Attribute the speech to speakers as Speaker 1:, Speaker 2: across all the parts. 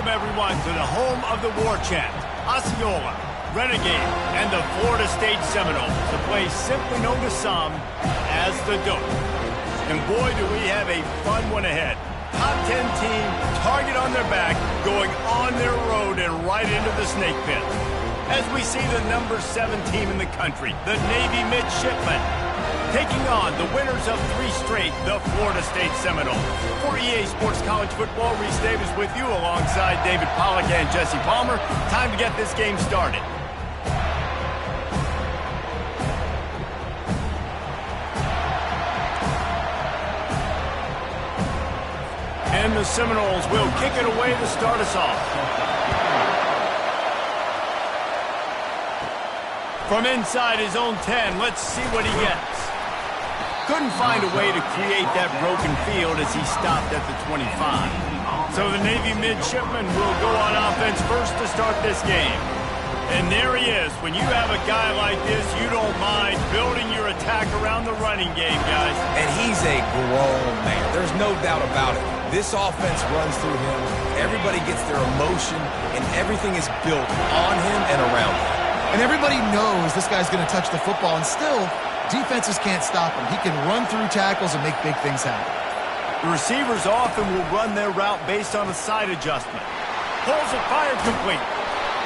Speaker 1: Welcome, everyone, to the home of the war chant, Osceola, Renegade, and the Florida State Seminoles, the place simply known to some as the Doak. And boy, do we have a fun one ahead. Top 10 team, target on their back, going on their road and right into the snake pit. As we see the number 7 team in the country, the Navy Midshipmen, taking on the winners of 3 straight, the Florida State Seminoles. For EA Sports College Football, Reese Davis with you alongside David Pollack and Jesse Palmer. Time to get this game started. And the Seminoles will kick it away to start us off. From inside his own 10, let's see what he gets. Couldn't find a way to create that broken field as he stopped at the 25. So the Navy Midshipmen will go on offense first to start this game. And there he is. When you have a guy like this, you don't mind building your attack around the running game, guys.
Speaker 2: And he's a grown man. There's no doubt about it. This offense runs through him. Everybody gets their emotion, and everything is built on him and around him.
Speaker 3: And everybody knows this guy's going to touch the football, and still, defenses can't stop him. He can run through tackles and make big things happen.
Speaker 1: The receivers often will run their route based on a side adjustment. Pulls it, fired complete.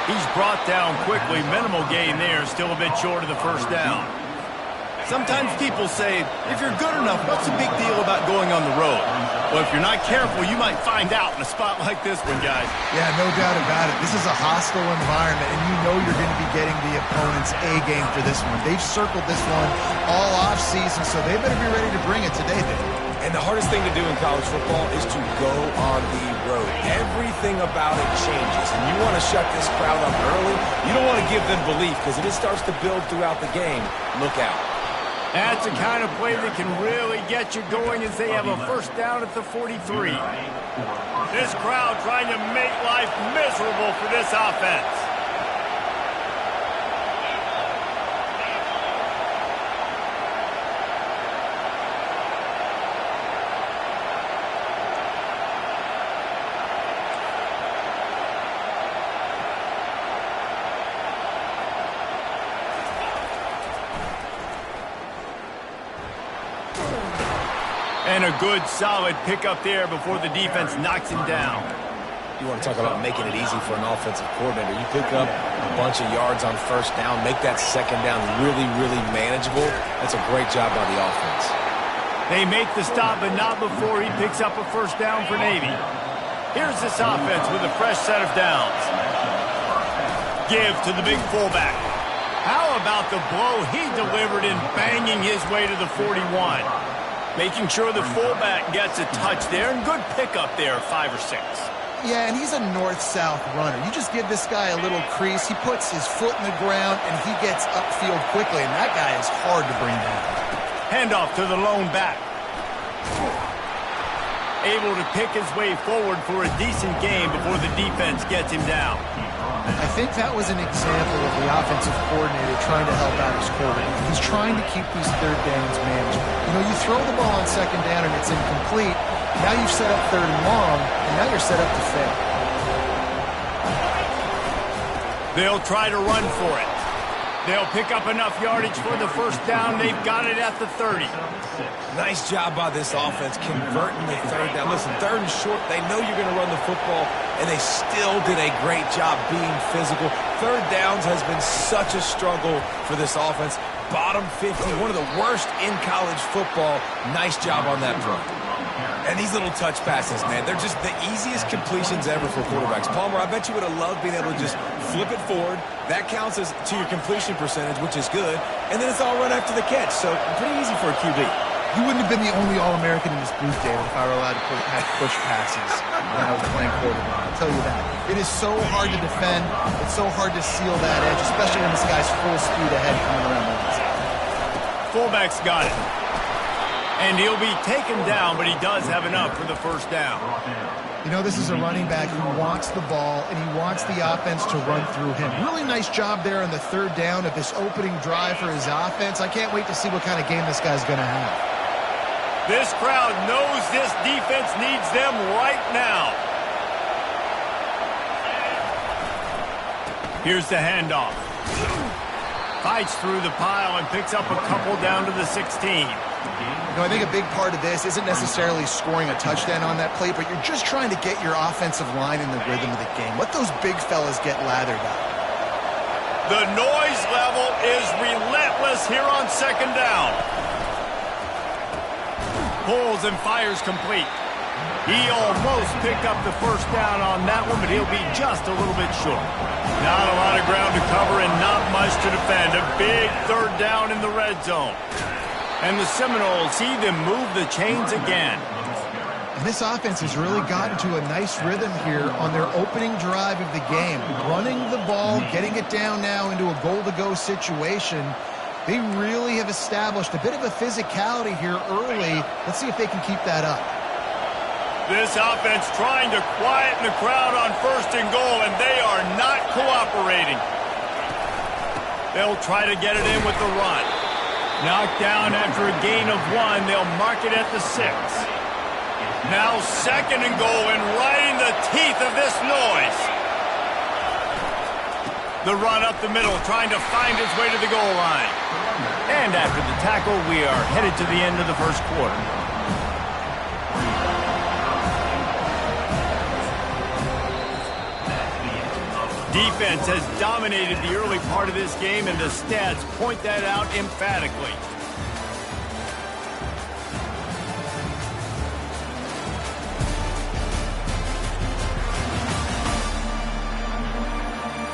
Speaker 1: He's brought down quickly. Minimal gain there, still a bit short of the first down. Sometimes people say, if you're good enough, what's the big deal about going on the road? Well, if you're not careful, you might find out in a spot like this one, guys.
Speaker 3: Yeah, no doubt about it. This is a hostile environment, and you know you're going to be getting the opponent's A-game for this one. They've circled this one all off-season, so they better be ready to bring it today, Dave.
Speaker 2: And the hardest thing to do in college football is to go on the road. Everything about it changes, and you want to shut this crowd up early. You don't want to give them belief, because if it starts to build throughout the game, look out.
Speaker 1: That's the kind of play that can really get you going as they have a first down at the 43. This crowd trying to make life miserable for this offense. And a good, solid pickup there before the defense knocks him down.
Speaker 2: You want to talk about making it easy for an offensive coordinator. You pick up a bunch of yards on first down, make that second down really, really manageable. That's a great job by the offense.
Speaker 1: They make the stop, but not before he picks up a first down for Navy. Here's this offense with a fresh set of downs. Give to the big fullback. How about the blow he delivered in banging his way to the 41? Making sure the fullback gets a touch there, and good pickup there, 5 or 6.
Speaker 3: Yeah, and he's a north-south runner. You just give this guy a little crease, he puts his foot in the ground, and he gets upfield quickly, and that guy is hard to bring down.
Speaker 1: Handoff to the lone back. Able to pick his way forward for a decent gain before the defense gets him down.
Speaker 3: I think that was an example of the offensive coordinator trying to help out his quarterback. He's trying to keep these third downs manageable. You know, you throw the ball on second down and it's incomplete. Now you've set up third and long, and now you're set up to fail.
Speaker 1: They'll try to run for it. They'll pick up enough yardage for the first down. They've got it at the 30.
Speaker 2: Nice job by this offense converting the third down. Listen, third and short, they know you're going to run the football, and they still did a great job being physical. Third downs has been such a struggle for this offense. Bottom 50, one of the worst in college football. Nice job on that throw. And these little touch passes, man, they're just the easiest completions ever for quarterbacks. Palmer, I bet you would have loved being able to just flip it forward. That counts as to your completion percentage, which is good. And then it's all run after the catch, so pretty easy for a QB.
Speaker 3: You wouldn't have been the only All-American in this booth, David, if I were allowed to push passes when I was playing quarterback. I'll tell you that. It is so hard to defend. It's so hard to seal that edge, especially when this guy's full speed ahead coming around the inside.
Speaker 1: Fullback's got it. And he'll be taken down, but he does have enough for the first down.
Speaker 3: You know, this is a running back who wants the ball, and he wants the offense to run through him. Really nice job there on the third down of this opening drive for his offense. I can't wait to see what kind of game this guy's going to have.
Speaker 1: This crowd knows this defense needs them right now. Here's the handoff. Fights through the pile and picks up a couple down to the 16.
Speaker 3: I think a big part of this isn't necessarily scoring a touchdown on that play, but you're just trying to get your offensive line in the rhythm of the game. Let those big fellas get lathered up.
Speaker 1: The noise level is relentless here on second down. Pulls and fires complete. He almost picked up the first down on that one, but he'll be just a little bit short. Not a lot of ground to cover and not much to defend. A big third down in the red zone. And the Seminoles see them move the chains again.
Speaker 3: And this offense has really gotten to a nice rhythm here on their opening drive of the game. Running the ball, getting it down now into a goal-to-go situation. They really have established a bit of a physicality here early. Let's see if they can keep that up.
Speaker 1: This offense trying to quieten the crowd on first and goal, and they are not cooperating. They'll try to get it in with the run. Knocked down after a gain of 1. They'll mark it at the 6. Now second and goal, and right in the teeth of this noise. The run up the middle, trying to find its way to the goal line. And after the tackle, we are headed to the end of the first quarter. Defense has dominated the early part of this game, and the stats point that out emphatically.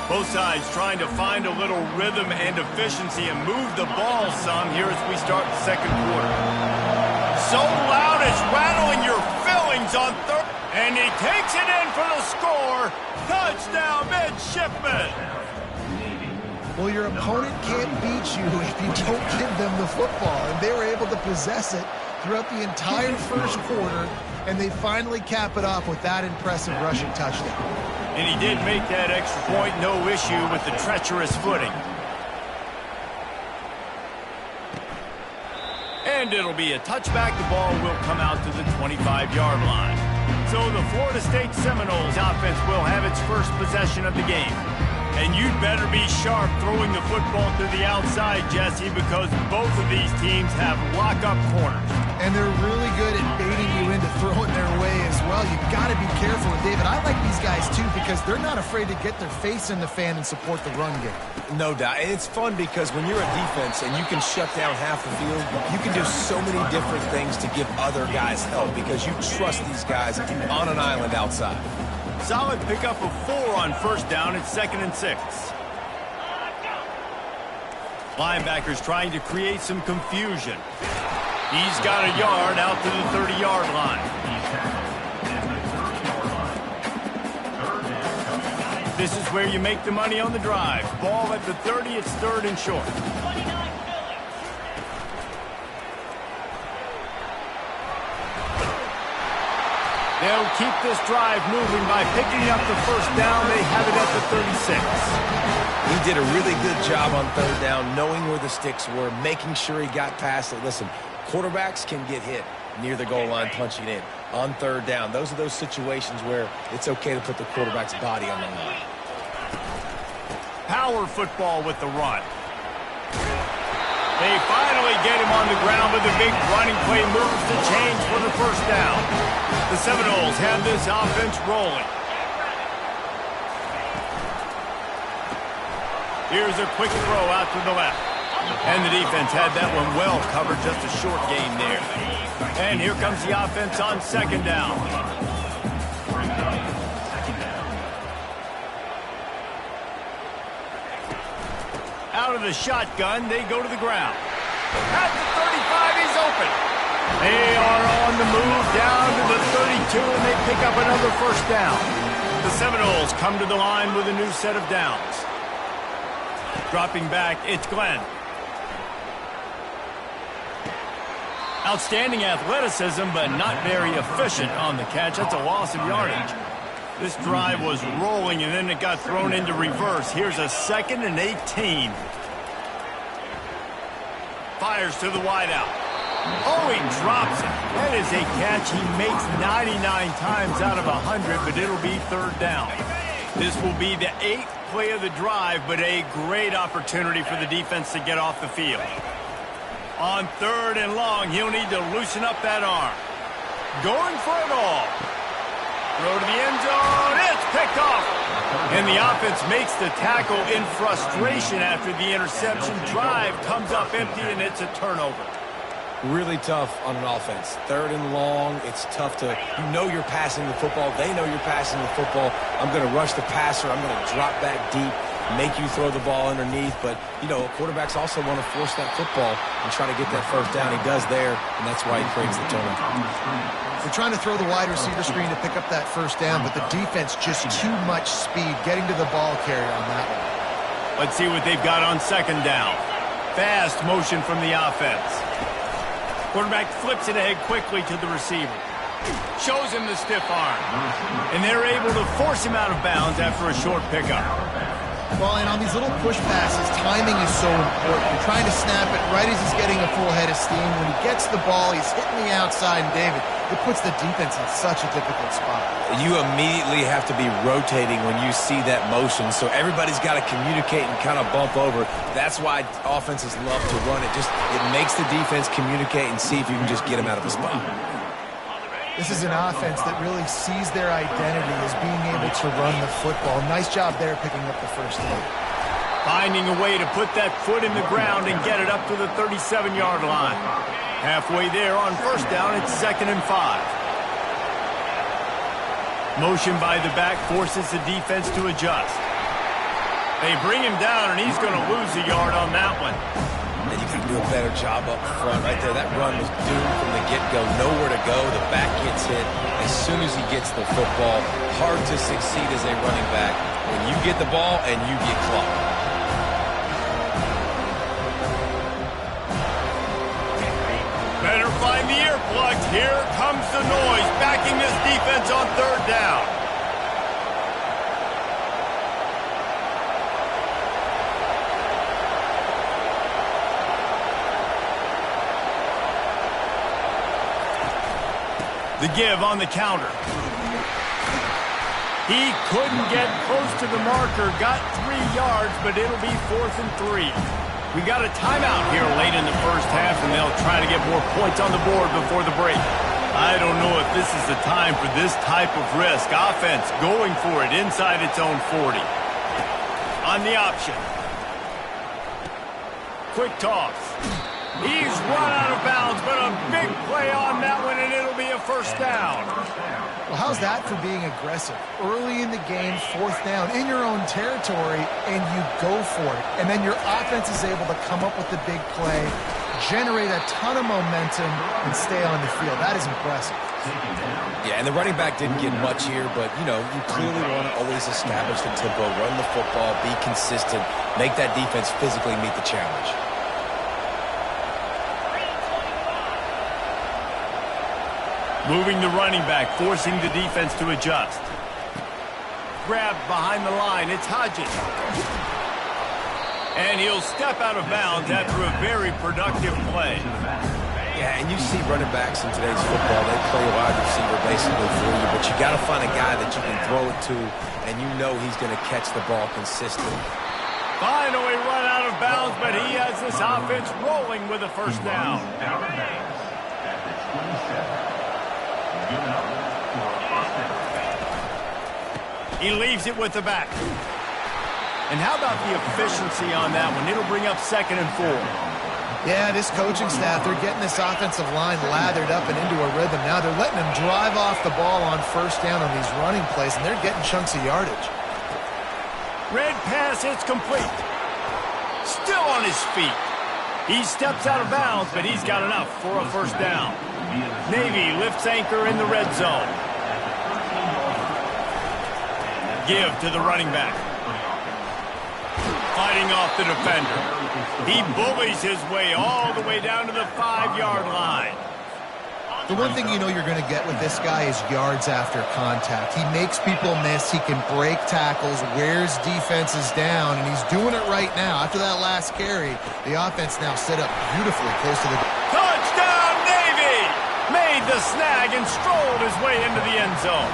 Speaker 1: Both sides trying to find a little rhythm and efficiency and move the ball some here as we start the second quarter. So loud it's rattling your fillings on third. And he takes it in for the score. Touchdown, Midshipman.
Speaker 3: Well, your opponent can't beat you if you don't give them the football. And they were able to possess it throughout the entire first quarter, and they finally cap it off with that impressive rushing touchdown.
Speaker 1: And he did make that extra point, no issue with the treacherous footing. And it'll be a touchback. The ball will come out to the 25-yard line. So the Florida State Seminoles offense will have its first possession of the game. And you'd better be sharp throwing the football to the outside, Jesse, because both of these teams have lock-up corners.
Speaker 3: And they're really good at baiting you into throwing their way as well. You've got to be careful. And David, I like these guys too because they're not afraid to get their face in the fan and support the run game.
Speaker 2: No doubt. And it's fun because when you're a defense and you can shut down half the field, you can do so many different things to give other guys help because you trust these guys on an island outside.
Speaker 1: Solid pickup of 4 on first down. It's 2nd and 6. Linebackers trying to create some confusion. He's got a yard out to the 30-yard line. This is where you make the money on the drive. Ball at the 30, it's 3rd and short. They'll keep this drive moving by picking up the first down. They have it at the 36.
Speaker 2: He did a really good job on 3rd down, knowing where the sticks were, making sure he got past it. Listen, quarterbacks can get hit near the goal line punching in. On 3rd down, those are those situations where it's okay to put the quarterback's body on the line.
Speaker 1: Power football with the run. They finally get him on the ground with a big running play, moves the chains for the first down. The Seminoles have this offense rolling. Here's a quick throw out to the left. And the defense had that one well covered, just a short gain there. And here comes the offense on 2nd down. Out of the shotgun, they go to the ground. At the 35, he's open. They are on the move down to the 32, and they pick up another first down. The Seminoles come to the line with a new set of downs. Dropping back, it's Glenn. Outstanding athleticism, but not very efficient on the catch. That's a loss of yardage. This drive was rolling, and then it got thrown into reverse. Here's a 2nd and 18. Fires to the wideout. Oh, he drops it. That is a catch he makes 99 times out of 100, but it'll be 3rd down. This will be the 8th play of the drive, but a great opportunity for the defense to get off the field. On 3rd and long, he'll need to loosen up that arm. Going for it all. Throw to the end zone. It's picked off. And the offense makes the tackle in frustration after the interception. Drive comes up empty, and it's a turnover.
Speaker 2: Really tough on an offense. 3rd and long, it's tough to, you know you're passing the football. They know you're passing the football. I'm going to rush the passer. I'm going to drop back deep, make you throw the ball underneath. But, you know, quarterbacks also want to force that football and try to get that first down. He does there, and that's why he creates the turnover.
Speaker 3: They're trying to throw the wide receiver screen to pick up that first down, but the defense just too much speed getting to the ball carrier on that one.
Speaker 1: Let's see what they've got on 2nd down. Fast motion from the offense. Quarterback flips it ahead quickly to the receiver. Shows him the stiff arm. And they're able to force him out of bounds after a short pickup.
Speaker 3: Well, and on these little push passes, timing is so important. You're trying to snap it right as he's getting a full head of steam. When he gets the ball, he's hitting the outside, and David, it puts the defense in such a difficult spot.
Speaker 2: You immediately have to be rotating when you see that motion, so everybody's got to communicate and kind of bump over. That's why offenses love to run it. It makes the defense communicate and see if you can just get them out of the spot.
Speaker 3: This is an offense that really sees their identity as being able to run the football. Nice job there picking up the first down.
Speaker 1: Finding a way to put that foot in the ground and get it up to the 37-yard line. Halfway there on 1st down, it's 2nd and 5. Motion by the back forces the defense to adjust. They bring him down, and he's going to lose a yard on that one.
Speaker 2: And you got to do a better job up front right there. That run was doomed from the get-go. Nowhere to go. The back gets hit as soon as he gets the football. Hard to succeed as a running back when you get the ball and you get clocked.
Speaker 1: Better find the earplugs. Here comes the noise, backing this defense on 3rd down. The give on the counter. He couldn't get close to the marker, got 3 yards, but it'll be 4th and 3. We got a timeout here late in the first half, and they'll try to get more points on the board before the break. I don't know if this is the time for this type of risk. Offense going for it inside its own 40. On the option. Quick toss. He's run out of bounds, but a big play on that one, and it'll be a first down.
Speaker 3: Well, how's that for being aggressive? Early in the game, 4th down, in your own territory, and you go for it. And then your offense is able to come up with the big play, generate a ton of momentum, and stay on the field. That is impressive.
Speaker 2: Yeah, and the running back didn't get much here, but, you know, you clearly want to always establish the tempo, run the football, be consistent, make that defense physically meet the challenge.
Speaker 1: Moving the running back, forcing the defense to adjust. Grabbed behind the line, it's Hodges. And he'll step out of bounds after a very productive play.
Speaker 2: Yeah, and you see running backs in today's football, they play wide receiver basically for you, but you got to find a guy that you can throw it to, and you know he's going to catch the ball consistently.
Speaker 1: Finally run out of bounds, but he has this offense rolling with a first down. He leaves it with the back. And how about the efficiency on that one? It'll bring up 2nd and 4.
Speaker 3: Yeah, this coaching staff, they're getting this offensive line lathered up and into a rhythm. Now they're letting them drive off the ball on 1st down on these running plays, and they're getting chunks of yardage.
Speaker 1: Red pass, it's complete. Still on his feet. He steps out of bounds, but he's got enough for a first down. Navy lifts anchor in the red zone. Give to the running back. Fighting off the defender. He bullies his way all the way down to the 5-yard line.
Speaker 3: The one thing you know you're going to get with this guy is yards after contact. He makes people miss. He can break tackles, wears defenses down, and he's doing it right now. After that last carry, the offense now set up beautifully close to the...
Speaker 1: Touchdown, Navy! Made the snag and strolled his way into the end zone.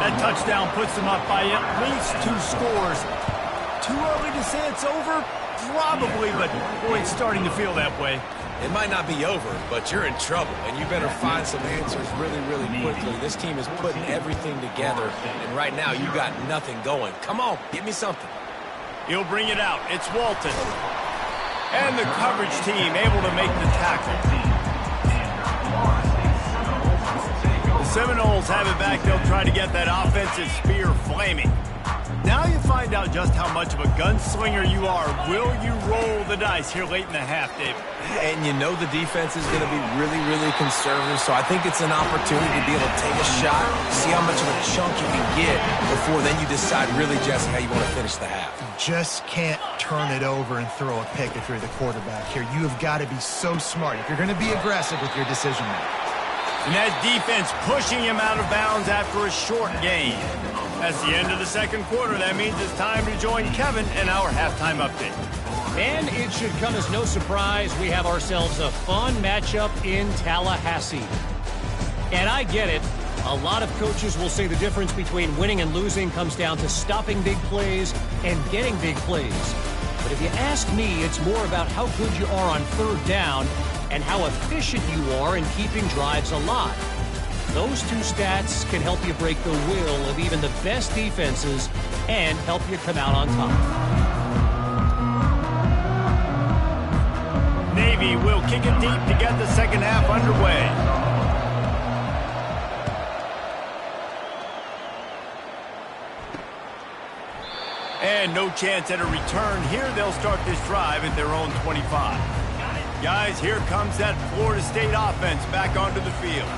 Speaker 1: That touchdown puts them up by at least 2 scores. Too early to say it's over? Probably, but boy, it's starting to feel that way.
Speaker 2: It might not be over, but you're in trouble, and you better find some answers really, really quickly. This team is putting everything together, and right now you got nothing going. Come on, give me something.
Speaker 1: He'll bring it out. It's Walton. And the coverage team able to make the tackle. The Seminoles have it back. They'll try to get that offensive spear flaming. Now you find out just how much of a gunslinger you are. Will you roll the dice here late in the half, Dave?
Speaker 2: And you know the defense is going to be really, really conservative, so I think it's an opportunity to be able to take a shot, see how much of a chunk you can get before then you decide really, Jesse, how you want to finish the half.
Speaker 3: Just can't turn it over and throw a pick if you're the quarterback here. You have got to be so smart if you're going to be aggressive with your decision making.
Speaker 1: And that defense pushing him out of bounds after a short gain. That's the end of the second quarter. That means it's time to join Kevin in our halftime update.
Speaker 4: And it should come as no surprise we have ourselves a fun matchup in Tallahassee. And I get it. A lot of coaches will say the difference between winning and losing comes down to stopping big plays and getting big plays. But if you ask me, it's more about how good you are on third down and how efficient you are in keeping drives alive. Those 2 stats can help you break the will of even the best defenses and help you come out on top.
Speaker 1: Navy will kick it deep to get the second half underway. And no chance at a return here. They'll start this drive at their own 25. Guys, here comes that Florida State offense back onto the field.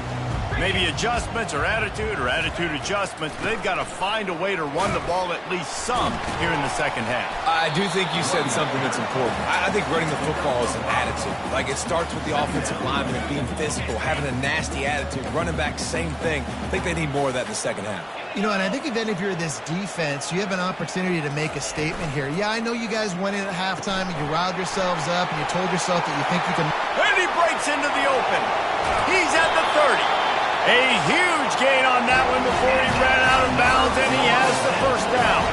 Speaker 1: Maybe adjustments or attitude adjustments, but they've got to find a way to run the ball at least some here in the second half.
Speaker 2: I do think you said something that's important. I think running the football is an attitude. Like, it starts with the offensive lineman and being physical, having a nasty attitude. Running back, same thing. I think they need more of that in the second half.
Speaker 3: You know, and I think even if you're this defense, you have an opportunity to make a statement here. Yeah, I know you guys went in at halftime and you riled yourselves up and you told yourself that you think you can...
Speaker 1: And he breaks into the open. He's at the 30. A huge gain on that one before he ran out of bounds, and he has the first down.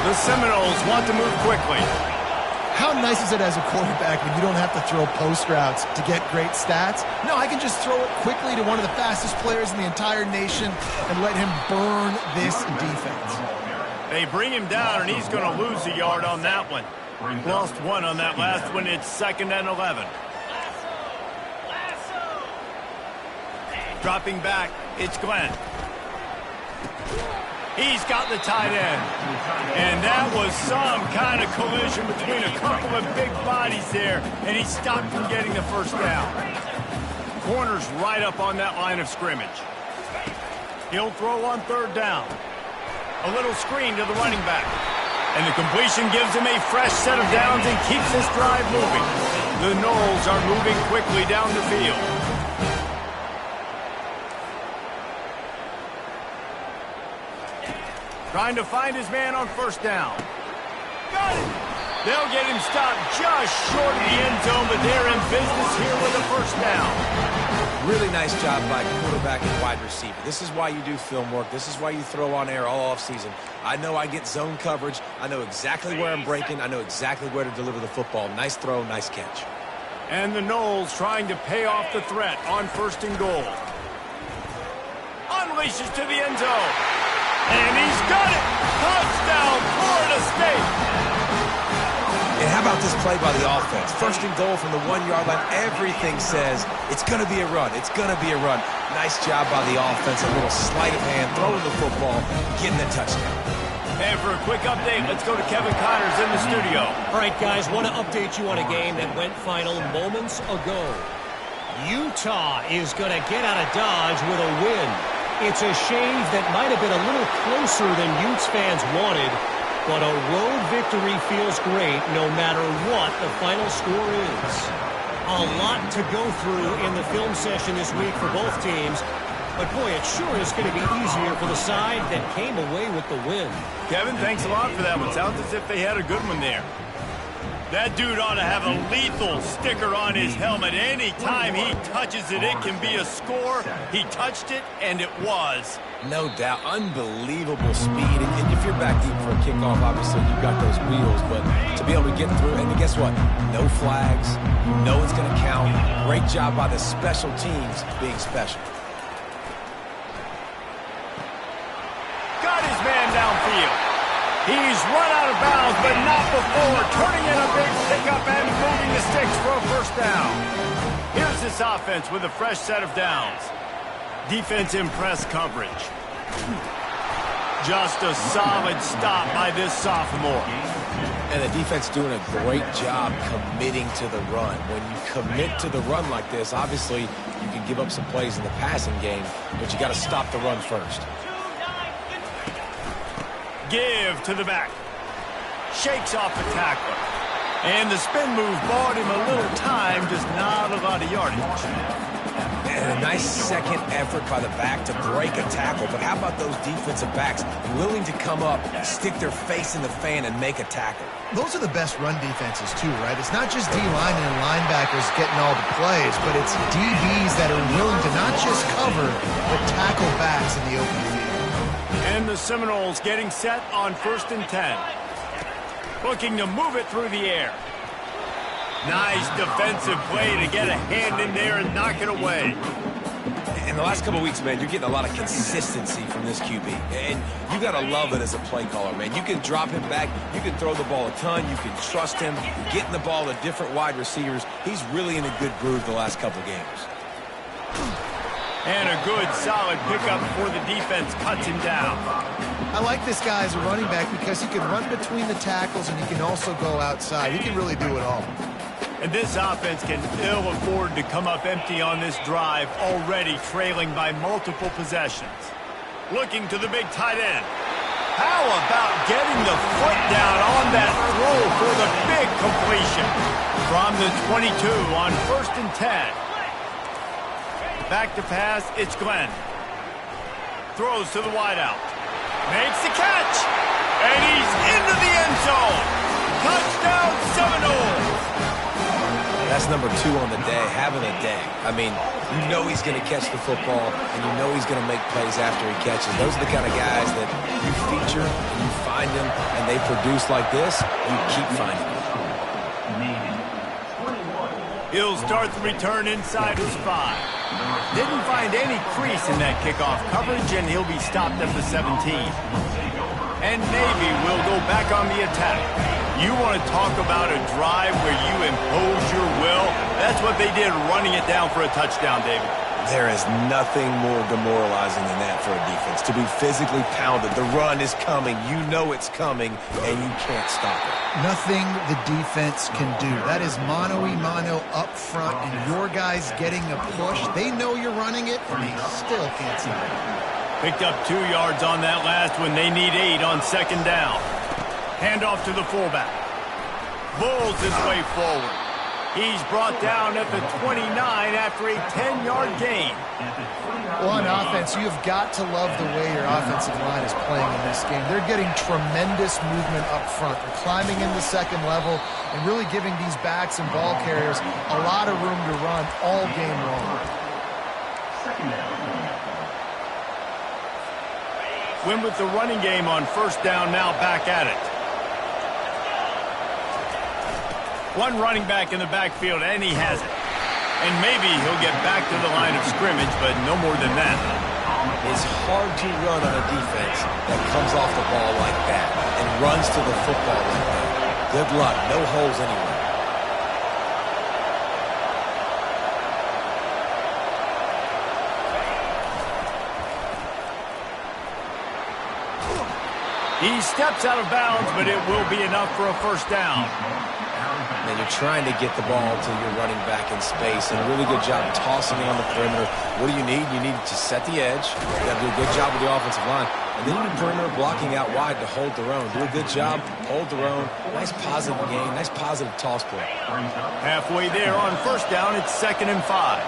Speaker 1: The Seminoles want to move quickly.
Speaker 3: How nice is it as a quarterback when you don't have to throw post routes to get great stats? No, I can just throw it quickly to one of the fastest players in the entire nation and let him burn this defense.
Speaker 1: They bring him down, and he's going to lose a yard on that one. Lost 1 on that last one. It's 2nd and 11. Dropping back, it's Glenn. He's got the tight end. And that was some kind of collision between a couple of big bodies there, and he stopped from getting the first down. Corner's right up on that line of scrimmage. He'll throw on third down. A little screen to the running back. And the completion gives him a fresh set of downs and keeps this drive moving. The Noles are moving quickly down the field. Trying to find his man on first down. Got it! They'll get him stopped just short of the end zone, but they're in business here with a first down.
Speaker 2: Really nice job by quarterback and wide receiver. This is why you do film work. This is why you throw on air all offseason. I know I get zone coverage. I know exactly where I'm breaking. I know exactly where to deliver the football. Nice throw, nice catch.
Speaker 1: And the Noles trying to pay off the threat on 1st and goal. Unleashes to the end zone. And he's got it! Touchdown, Florida State!
Speaker 2: And how about this play by the offense? 1st and goal from the 1-yard line. Everything says it's going to be a run. It's going to be a run. Nice job by the offense. A little sleight of hand, throwing the football, getting the touchdown.
Speaker 1: And for a quick update, let's go to Kevin Connors in the studio.
Speaker 4: All right, guys, want to update you on a game that went final moments ago. Utah is going to get out of Dodge with a win. It's a shave that might have been a little closer than Utes fans wanted, but a road victory feels great no matter what the final score is. A lot to go through in the film session this week for both teams, but boy, it sure is going to be easier for the side that came away with the win.
Speaker 1: Kevin, thanks a lot for that one. Sounds as if they had a good one there. That dude ought to have a lethal sticker on his helmet. Anytime he touches it, it can be a score. He touched it, and it was.
Speaker 2: No doubt. Unbelievable speed. And if you're back deep for a kickoff, obviously you've got those wheels. But to be able to get through, and guess what? No flags. You know it's going to count. Great job by the special teams being special.
Speaker 1: Got his man downfield. He's run out of bounds, but not before turning in a big pickup and moving the sticks for a first down. Here's this offense with a fresh set of downs. Defense in press coverage. Just a solid stop by this sophomore.
Speaker 2: And the defense doing a great job committing to the run. When you commit to the run like this, obviously you can give up some plays in the passing game, but you got to stop the run first.
Speaker 1: Give to the back. Shakes off the tackler. And the spin move bought him a little time, just not a lot of yardage.
Speaker 2: And a nice second effort by the back to break a tackle. But how about those defensive backs willing to come up, stick their face in the fan, and make a tackle?
Speaker 3: Those are the best run defenses, too, right? It's not just D-linemen and linebackers getting all the plays, but it's DBs that are willing to not just cover, but tackle backs in the open field.
Speaker 1: And the Seminoles getting set on 1st and 10. Looking to move it through the air. Nice defensive play to get a hand in there and knock it away.
Speaker 2: In the last couple of weeks, man, you're getting a lot of consistency from this QB. And you got to love it as a play caller, man. You can drop him back. You can throw the ball a ton. You can trust him. Getting the ball to different wide receivers. He's really in a good groove the last couple of games.
Speaker 1: And a good, solid pickup before the defense cuts him down.
Speaker 3: I like this guy as a running back because he can run between the tackles and he can also go outside. He can really do it all.
Speaker 1: And this offense can ill afford to come up empty on this drive, already trailing by multiple possessions. Looking to the big tight end. How about getting the foot down on that throw for the big completion? From the 22 on 1st and 10. Back to pass, it's Glenn. Throws to the wideout. Makes the catch. And he's into the end zone. Touchdown Seminoles.
Speaker 2: That's number 2 on the day, having a day. I mean, you know he's going to catch the football, and you know he's going to make plays after he catches. Those are the kind of guys that you feature, and you find them, and they produce like this, you keep finding them.
Speaker 1: He'll start the return inside his 5. Didn't find any crease in that kickoff coverage, and he'll be stopped at the 17. And Navy will go back on the attack. You want to talk about a drive where you impose your will? That's what they did, running it down for a touchdown, David.
Speaker 2: There is nothing more demoralizing than that for a defense. To be physically pounded. The run is coming. You know it's coming, and you can't stop it.
Speaker 3: Nothing the defense can do. That is mano-a-mano up front, and your guys getting a push. They know you're running it, and they still can't stop it.
Speaker 1: Picked up 2 yards on that last one. They need 8 on 2nd down. Handoff to the fullback. Bulls his way forward. He's brought down at the 29 after a 10-yard gain.
Speaker 3: Well, on offense, you've got to love the way your offensive line is playing in this game. They're getting tremendous movement up front. They're climbing in the 2nd level and really giving these backs and ball carriers a lot of room to run all game long.
Speaker 1: Win with the running game on 1st down, now back at it. One running back in the backfield, and he has it. And maybe he'll get back to the line of scrimmage, but no more than that.
Speaker 2: It's hard to run on a defense that comes off the ball like that and runs to the football like that. Good luck. No holes anywhere.
Speaker 1: He steps out of bounds, but it will be enough for a 1st down.
Speaker 2: And you're trying to get the ball to your running back in space, and a really good job tossing it on the perimeter. What do you need? You need to set the edge. You got to do a good job with the offensive line. And then you need perimeter blocking out wide to hold their own. Do a good job, hold their own. Nice positive game, nice positive toss play.
Speaker 1: Halfway there on 1st down, it's 2nd and 5.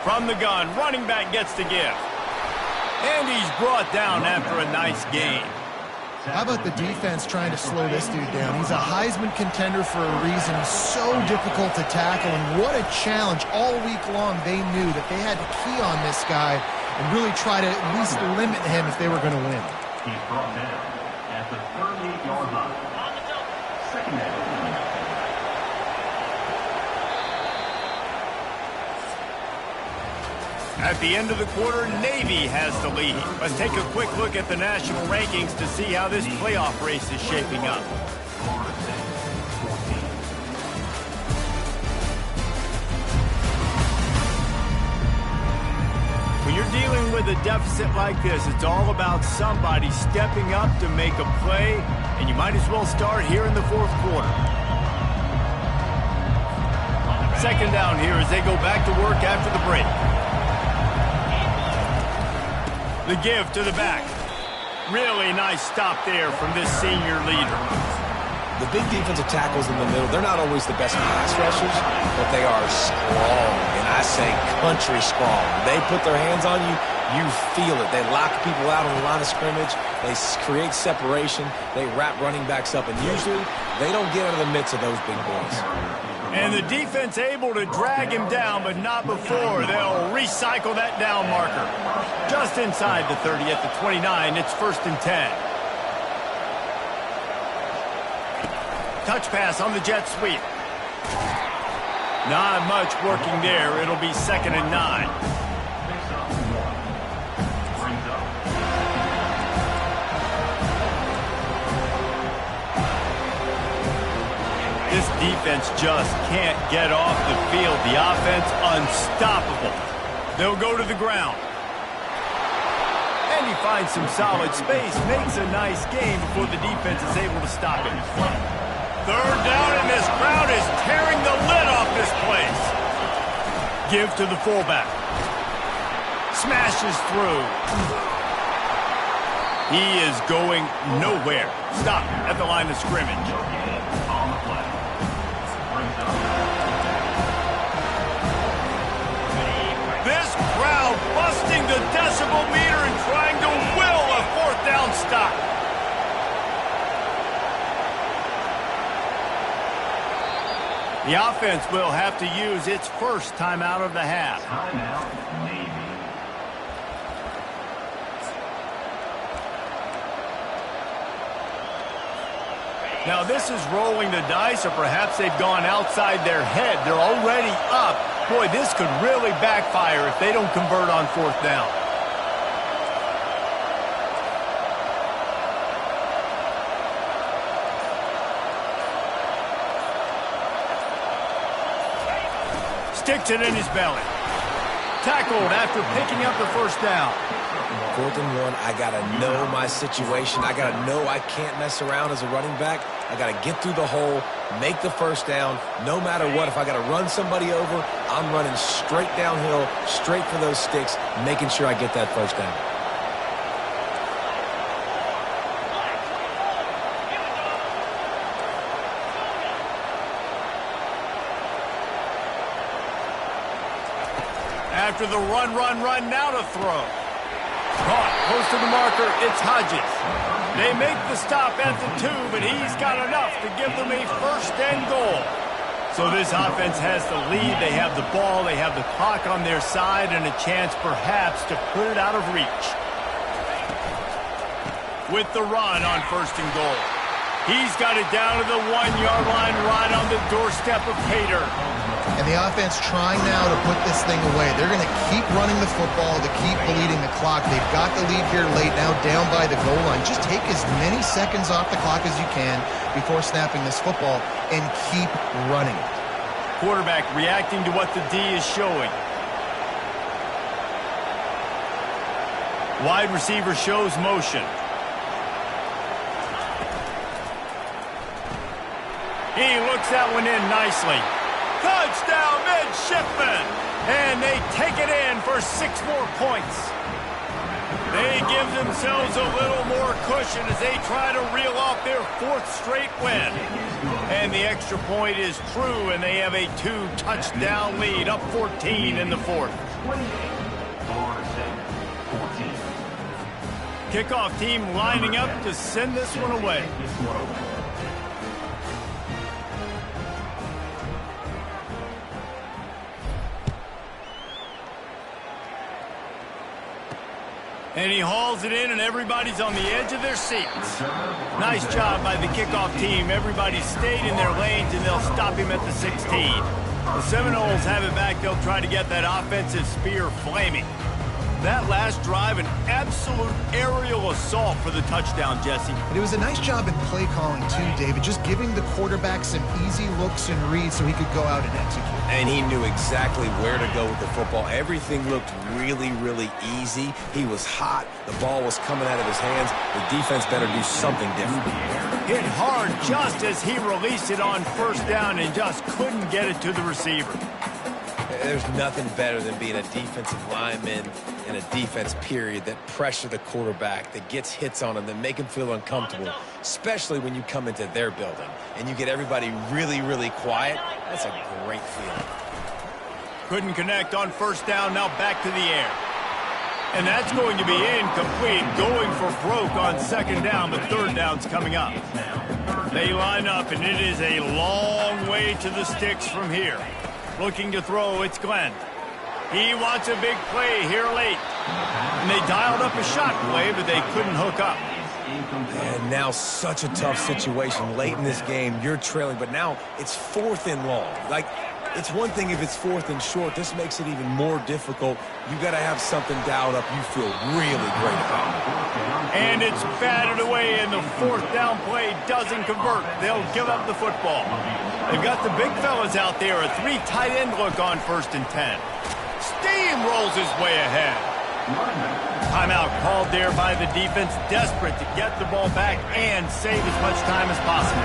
Speaker 1: From the gun, running back gets to give. And he's brought down after a nice gain.
Speaker 3: How about the defense trying to slow this dude down? He's a Heisman contender for a reason. So difficult to tackle, and what a challenge. All week long, they knew that they had to key on this guy and really try to at least limit him if they were going to win.
Speaker 5: He's brought down at the 38-yard line. Second down.
Speaker 1: At the end of the quarter, Navy has the lead. Let's take a quick look at the national rankings to see how this playoff race is shaping up. When you're dealing with a deficit like this, it's all about somebody stepping up to make a play, and you might as well start here in the fourth quarter. Second down here as they go back to work after the break. The give to the back. Really nice stop there from this senior leader.
Speaker 2: The big defensive tackles in the middle, they're not always the best pass rushers, but they are strong, and I say country strong. They put their hands on you, you feel it. They lock people out on the line of scrimmage. They create separation. They wrap running backs up, and usually they don't get out of the midst of those big boys.
Speaker 1: And the defense able to drag him down, but not before. They'll recycle that down marker. Just inside the 30 at the 29, it's 1st and 10. Touch pass on the jet sweep. Not much working there. It'll be 2nd and 9. This defense just can't get off the field. The offense unstoppable. They'll go to the ground. And he finds some solid space, makes a nice game before the defense is able to stop him. 3rd down, and this crowd is tearing the lid off this place. Give to the fullback. Smashes through. He is going nowhere. Stop at the line of scrimmage. This crowd busting the decibel meter and trying to will a 4th down stop. The offense will have to use its first timeout of the half.
Speaker 5: Timeout, Navy.
Speaker 1: Now this is rolling the dice, or perhaps they've gone outside their head. They're already up. Boy, this could really backfire if they don't convert on 4th down. Sticks it in his belly. Tackled after picking up the 1st down.
Speaker 2: 4th and 1, I got to know my situation. I got to know I can't mess around as a running back. I got to get through the hole, make the 1st down. No matter what, if I got to run somebody over, I'm running straight downhill, straight for those sticks, making sure I get that 1st down.
Speaker 1: After the run, now to throw. Caught, close to the marker, it's Hodges. They make the stop at the 2, but he's got enough to give them a 1st and goal. So this offense has the lead. They have the ball, they have the clock on their side, and a chance perhaps to put it out of reach. With the run on 1st and goal. He's got it down to the 1-yard line right on the doorstep of Hader.
Speaker 3: And the offense trying now to put this thing away. They're going to keep running the football to keep bleeding the clock. They've got the lead here late, now down by the goal line. Just take as many seconds off the clock as you can before snapping this football and keep running.
Speaker 1: Quarterback reacting to what the D is showing. Wide receiver shows motion. He looks that one in nicely. Touchdown, midshipmen! And they take it in for 6 more points. They give themselves a little more cushion as they try to reel off their 4th straight win. And the extra point is true, and they have a 2-touchdown lead, up 14 in the 4th. Kickoff team lining up to send this one away. And he hauls it in, and everybody's on the edge of their seats. Nice job by the kickoff team. Everybody stayed in their lanes, and they'll stop him at the 16. The Seminoles have it back. They'll try to get that offensive spear flaming. That last drive, an absolute aerial assault for the touchdown, Jesse.
Speaker 3: And it was a nice job in play calling, too, David. Just giving the quarterback some easy looks and reads so he could go out and execute.
Speaker 2: And he knew exactly where to go with the football. Everything looked really, really easy. He was hot. The ball was coming out of his hands. The defense better do something different.
Speaker 1: Hit hard just as he released it on first down and just couldn't get it to the receiver.
Speaker 2: There's nothing better than being a defensive lineman in a defense period that pressure the quarterback, that gets hits on him, that make him feel uncomfortable, especially when you come into their building and you get everybody really, really quiet. That's a great feeling.
Speaker 1: Couldn't connect on first down, now back to the air. And that's going to be incomplete, going for broke on second down, but third down's coming up. They line up, and it is a long way to the sticks from here. Looking to throw, it's Glenn. He wants a big play here late. And they dialed up a shot play, but they couldn't hook up.
Speaker 2: And now such a tough situation. Late in this game, you're trailing, but now it's 4th and long. Like, it's one thing if it's 4th and short. This makes it even more difficult. You got to have something dialed up you feel really great about.
Speaker 1: And it's batted away, and the 4th down play doesn't convert. They'll give up the football. They've got the big fellas out there, a 3 tight end look on 1st and 10. Steamrolls his way ahead. Timeout called there by the defense, desperate to get the ball back and save as much time as possible.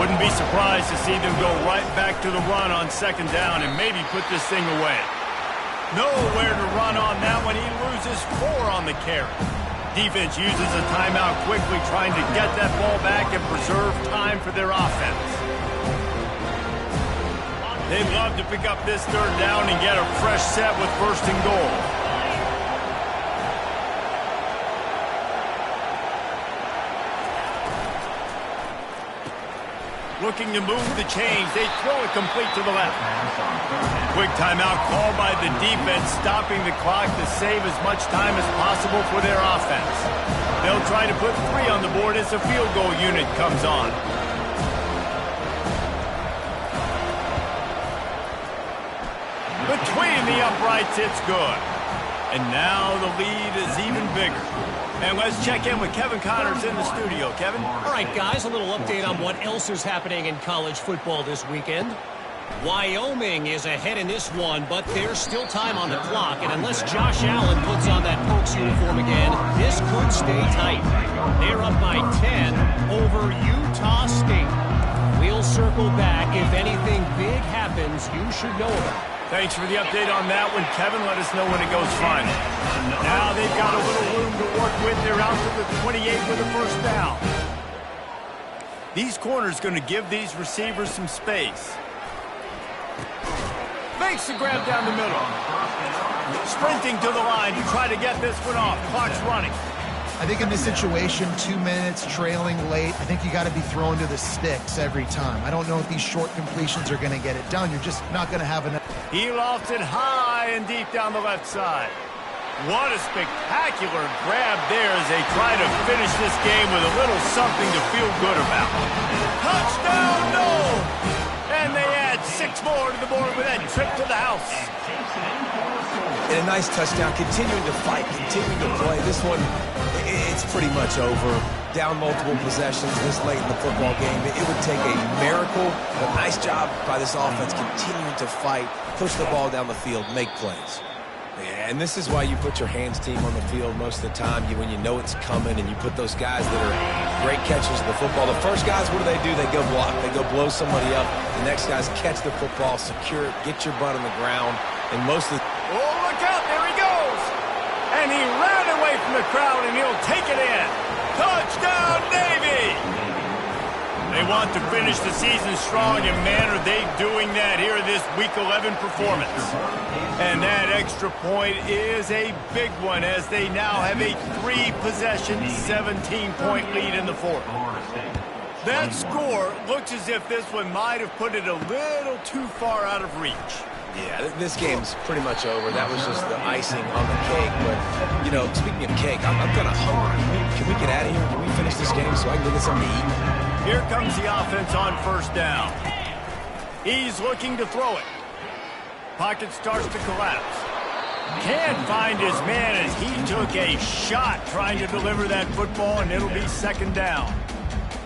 Speaker 1: Wouldn't be surprised to see them go right back to the run on second down and maybe put this thing away. Nowhere to run on that one. He loses 4 on the carry. Defense uses a timeout quickly, trying to get that ball back and preserve time for their offense. They'd love to pick up this third down and get a fresh set with 1st and goal. Looking to move the chains. They throw it complete to the left. Quick timeout called by the defense, stopping the clock to save as much time as possible for their offense. They'll try to put 3 on the board as the field goal unit comes on. Between the uprights, it's good. And now the lead is even bigger. And let's check in with Kevin Connors in the studio. Kevin?
Speaker 4: All right, guys, a little update on what else is happening in college football this weekend. Wyoming is ahead in this one, but there's still time on the clock. And unless Josh Allen puts on that Pokes uniform again, this could stay tight. They're up by 10 over Utah State. We'll circle back. If anything big happens, you should know about it.
Speaker 1: Thanks for the update on that one, Kevin. Let us know when it goes final. Now they've got a little room to work with. They're out to the 28 with a first down. These corners going to give these receivers some space. Makes the grab down the middle. Sprinting to the line to try to get this one off. Clock's running.
Speaker 3: I think in this situation, 2 minutes, trailing late, I think you got to be thrown to the sticks every time. I don't know if these short completions are going to get it done. You're just not going to have enough.
Speaker 1: He lofts it high and deep down the left side. What a spectacular grab there as they try to finish this game with a little something to feel good about. Touchdown, no! And they add 6 more to the board with that trip to the house.
Speaker 2: And a nice touchdown, continuing to fight, continuing to play. This one, it's pretty much over. Down multiple possessions this late in the football game. It would take a miracle, but nice job by this offense continuing to fight, push the ball down the field, make plays. And this is why you put your hands team on the field most of the time, when you know it's coming, and you put those guys that are great catchers of the football. The first guys, what do? They go block. They go blow somebody up. The next guys catch the football, secure it, get your butt on the ground. And most of the...
Speaker 1: Oh, look out. There he goes. And he ran away from the crowd, and he'll take it in. Touchdown, Navy! They They want to finish the season strong, and man, are they doing that here in this Week 11 performance. And that extra point is a big one as they now have a 3-possession, 17-point lead in the fourth. That score looks as if this one might have put it a little too far out of reach.
Speaker 2: Yeah, this game's pretty much over. That was just the icing on the cake. But, you know, speaking of cake, I'm kind of hungry. Can we get out of here? Can we finish this game so I can go get something to eat?
Speaker 1: Here comes the offense on first down. He's looking to throw it. Pocket starts to collapse. Can't find his man as he took a shot trying to deliver that football, and it'll be second down.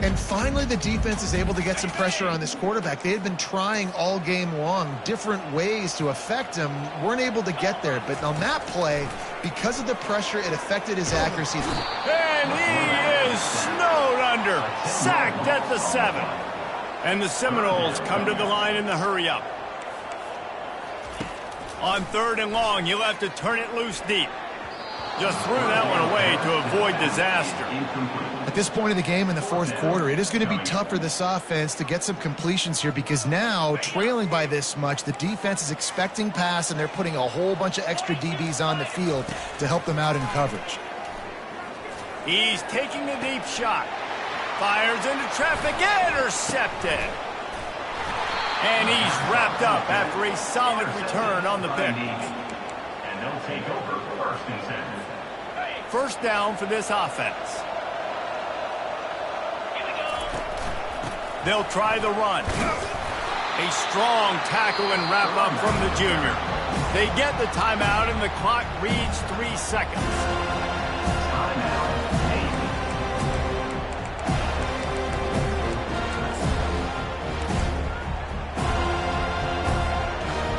Speaker 3: And finally, the defense is able to get some pressure on this quarterback. They had been trying all game long different ways to affect him, weren't able to get there. But on that play, because of the pressure, it affected his accuracy.
Speaker 1: And he is snowed under, sacked at the 7. And the Seminoles come to the line in the hurry-up. On 3rd and long, you'll have to turn it loose deep. Just threw that one away to avoid disaster.
Speaker 3: At this point in the game in the fourth quarter, it is going to be tough for this offense to get some completions here because now, trailing by this much, the defense is expecting pass, and they're putting a whole bunch of extra DBs on the field to help them out in coverage.
Speaker 1: He's taking a deep shot. Fires into traffic, intercepted. And he's wrapped up after a solid return on the pick.
Speaker 5: And they'll take over 1st and 10.
Speaker 1: First down for this offense. They'll try the run. A strong tackle and wrap up from the junior. They get the timeout and the clock reads 3 seconds.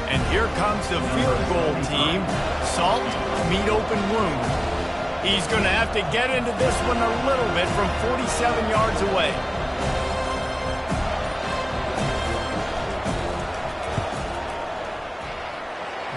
Speaker 1: And here comes the field goal team. Salt, meet open wound. He's going to have to get into this one a little bit from 47 yards away.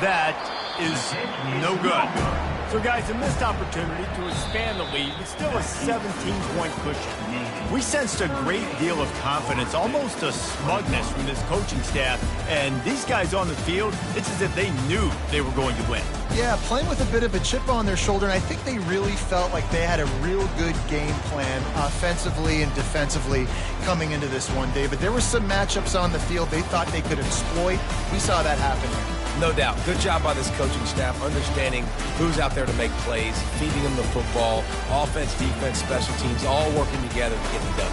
Speaker 1: That is no good. So, guys, a missed opportunity to expand the lead, but still a 17-point cushion. We sensed a great deal of confidence, almost a smugness from this coaching staff. And these guys on the field, it's as if they knew they were going to win.
Speaker 3: Yeah, playing with a bit of a chip on their shoulder, and I think they really felt like they had a real good game plan offensively and defensively coming into this one, David. There were some matchups on the field they thought they could exploit. We saw that happen here.
Speaker 2: No doubt. Good job by this coaching staff, understanding who's out there to make plays, feeding them the football, offense, defense, special teams, all working together to get it done.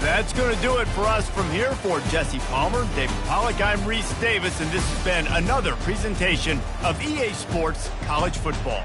Speaker 1: That's going to do it for us from here. For Jesse Palmer, David Pollack, I'm Reese Davis, and this has been another presentation of EA Sports College Football.